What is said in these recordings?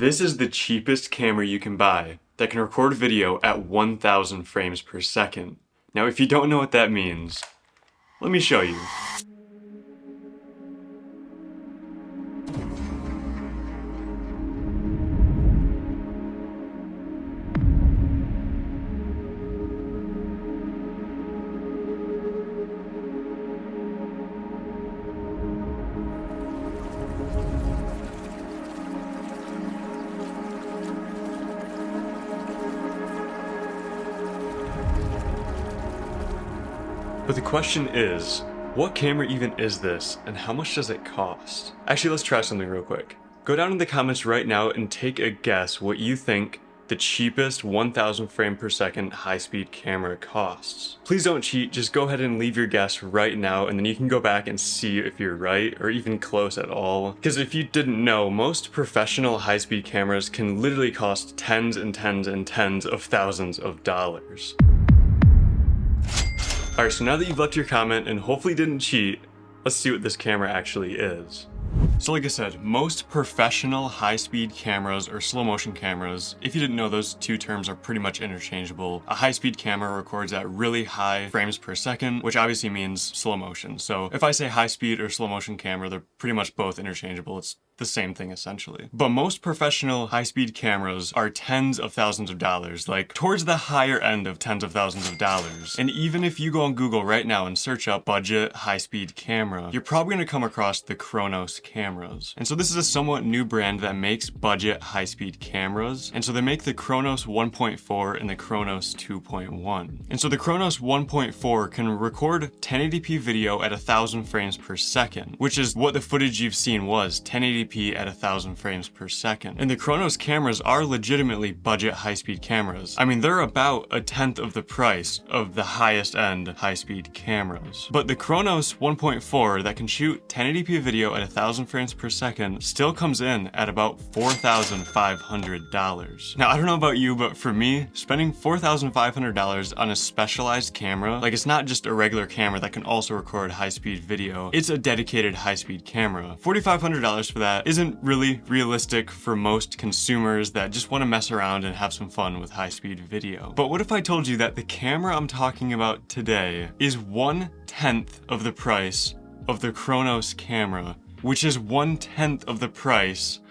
This is the cheapest camera you can buy that can record video at 1000 frames per second. Now, if you don't know what that means, let me show you. But the question is, what camera even is this, and how much does it cost? Actually, let's try something real quick. Go down in the comments right now and take a guess what you think the cheapest 1000 frame per second high-speed camera costs. Please don't cheat, just go ahead and leave your guess right now, and then you can go back and see if you're right or even close at all. Because if you didn't know, most professional high-speed cameras can literally cost tens and tens and tens of thousands of dollars. Alright, so now that you've left your comment and hopefully didn't cheat, let's see what this camera actually is. So like I said, most professional high-speed cameras or slow-motion cameras, if you didn't know, those two terms are pretty much interchangeable. A high-speed camera records at really high frames per second, which obviously means slow motion. So if I say high-speed or slow-motion camera, they're pretty much both interchangeable. It's the same thing essentially. But most professional high-speed cameras are tens of thousands of dollars, like towards the higher end of tens of thousands of dollars. And even if you go on Google right now and search up budget high-speed camera, you're probably gonna come across the Kronos cameras. And so this is a somewhat new brand that makes budget high-speed cameras. And so they make the Kronos 1.4 and the Kronos 2.1. And so the Kronos 1.4 can record 1080p video at 1000 frames per second, which is what the footage you've seen was, 1080p at 1000 frames per second. And the Kronos cameras are legitimately budget high-speed cameras. I mean, they're about a tenth of the price of the highest end high-speed cameras. But the Kronos 1.4 that can shoot 1080p video at 1000 frames per second still comes in at about $4,500. Now, I don't know about you, but for me, spending $4,500 on a specialized camera, like it's not just a regular camera that can also record high-speed video, it's a dedicated high-speed camera. $4,500 for that isn't really realistic for most consumers that just want to mess around and have some fun with high-speed video. But what if I told you that the camera I'm talking about today is 1/10 of the price of the Kronos camera, which is 1/10 of the price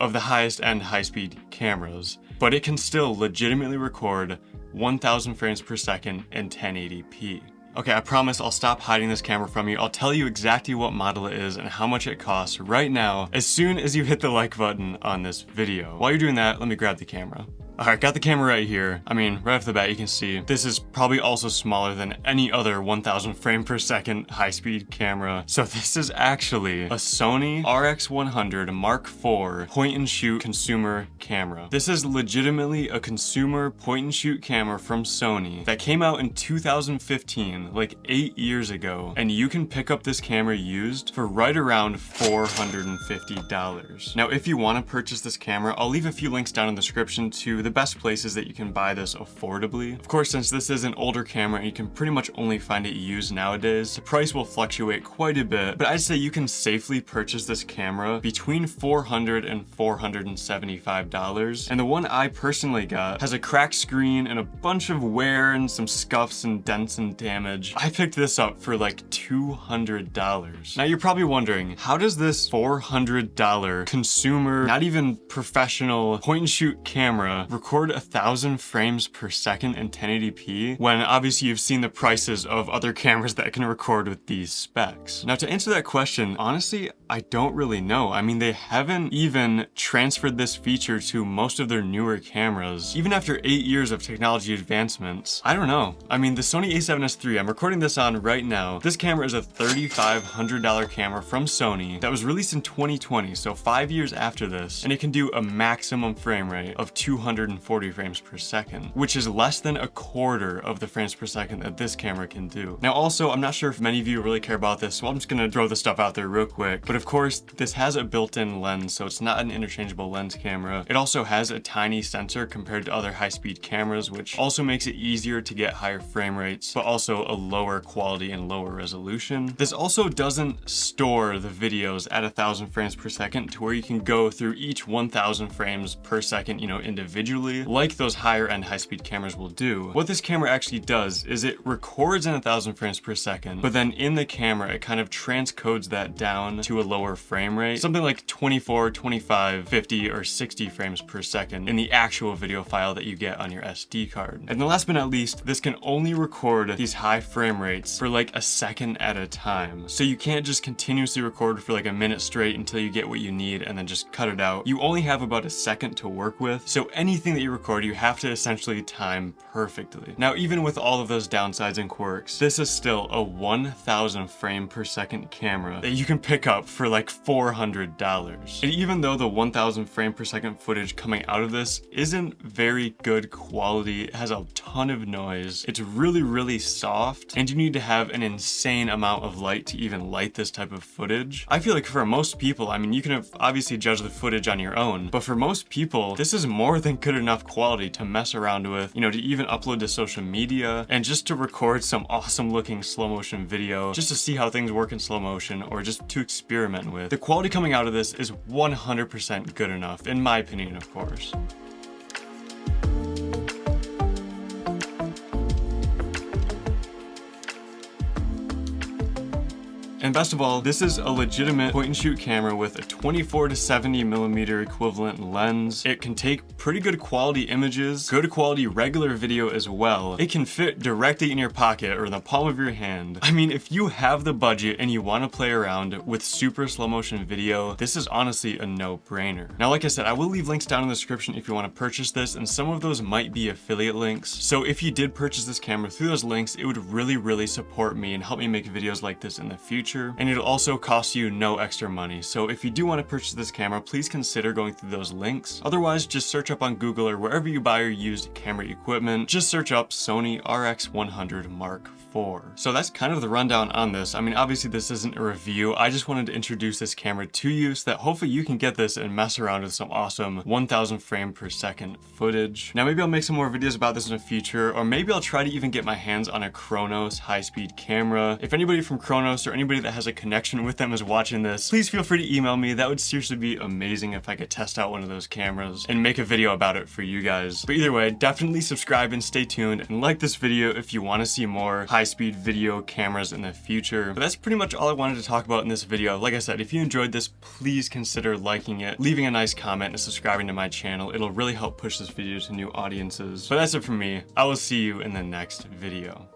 of the highest end high-speed cameras, but it can still legitimately record 1000 frames per second in 1080p. Okay, I promise I'll stop hiding this camera from you. I'll tell you exactly what model it is and how much it costs right now as soon as you hit the like button on this video. While you're doing that, let me grab the camera. Alright, got the camera right here. I mean, right off the bat you can see this is probably also smaller than any other 1000 frame per second high-speed camera. So this is actually a Sony RX100 Mark IV point-and-shoot consumer camera. This is legitimately a consumer point-and-shoot camera from Sony that came out in 2015, like 8 years ago, and you can pick up this camera used for right around $450. Now, if you want to purchase this camera, I'll leave a few links down in the description to the best places that you can buy this affordably. Of course, since this is an older camera and you can pretty much only find it used nowadays, the price will fluctuate quite a bit, but I'd say you can safely purchase this camera between $400 and $475. And the one I personally got has a cracked screen and a bunch of wear and some scuffs and dents and damage. I picked this up for like $200. Now you're probably wondering, how does this $400 consumer, not even professional point-and-shoot camera record 1000 frames per second in 1080p when obviously you've seen the prices of other cameras that can record with these specs? Now, to answer that question, honestly, I don't really know. I mean, they haven't even transferred this feature to most of their newer cameras. Even after 8 years of technology advancements, I don't know. I mean, the Sony a7S III, I'm recording this on right now. This camera is a $3,500 camera from Sony that was released in 2020, so 5 years after this, and it can do a maximum frame rate of 240 frames per second, which is less than a quarter of the frames per second that this camera can do. Now also, I'm not sure if many of you really care about this, so I'm just gonna throw this stuff out there real quick, but But of course, this has a built-in lens, so it's not an interchangeable lens camera. It also has a tiny sensor compared to other high-speed cameras, which also makes it easier to get higher frame rates, but also a lower quality and lower resolution. This also doesn't store the videos at 1,000 frames per second to where you can go through each 1,000 frames per second, you know, individually, like those higher end high-speed cameras will do. What this camera actually does is it records in 1,000 frames per second, but then in the camera, it kind of transcodes that down to a lower frame rate, something like 24, 25, 50, or 60 frames per second in the actual video file that you get on your SD card. And then last but not least, this can only record these high frame rates for like a second at a time. So you can't just continuously record for like a minute straight until you get what you need and then just cut it out. You only have about a second to work with. So anything that you record, you have to essentially time perfectly. Now, even with all of those downsides and quirks, this is still a 1,000 frame per second camera that you can pick up for like $400. And even though the 1,000 frame per second footage coming out of this isn't very good quality, it has a ton of noise, it's really, really soft, and you need to have an insane amount of light to even light this type of footage. I feel like for most people, I mean, you can obviously judge the footage on your own, but for most people, this is more than good enough quality to mess around with, you know, to even upload to social media, and just to record some awesome looking slow motion video, just to see how things work in slow motion, or just to experiment with. The quality coming out of this is 100% good enough, in my opinion, of course. And best of all, this is a legitimate point and shoot camera with a 24 to 70 millimeter equivalent lens. It can take pretty good quality images, good quality regular video as well. It can fit directly in your pocket or in the palm of your hand. I mean, if you have the budget and you want to play around with super slow motion video, this is honestly a no-brainer. Now, like I said, I will leave links down in the description if you want to purchase this, and some of those might be affiliate links. So if you did purchase this camera through those links, it would really, really support me and help me make videos like this in the future. And it'll also cost you no extra money. So if you do want to purchase this camera, please consider going through those links. Otherwise, just search up on Google or wherever you buy your used camera equipment. Just search up Sony RX100 Mark IV. So that's kind of the rundown on this. I mean, obviously this isn't a review. I just wanted to introduce this camera to you so that hopefully you can get this and mess around with some awesome 1,000 frame per second footage. Now, maybe I'll make some more videos about this in the future, or maybe I'll try to even get my hands on a Kronos high-speed camera. If anybody from Kronos or anybody that has a connection with them is watching this, please feel free to email me. That would seriously be amazing if I could test out one of those cameras and make a video about it for you guys. But either way, definitely subscribe and stay tuned, and like this video if you want to see more high-speed video cameras in the future. But that's pretty much all I wanted to talk about in this video. Like I said, if you enjoyed this, please consider liking it, leaving a nice comment, and subscribing to my channel. It'll really help push this video to new audiences. But that's it from me. I will see you in the next video.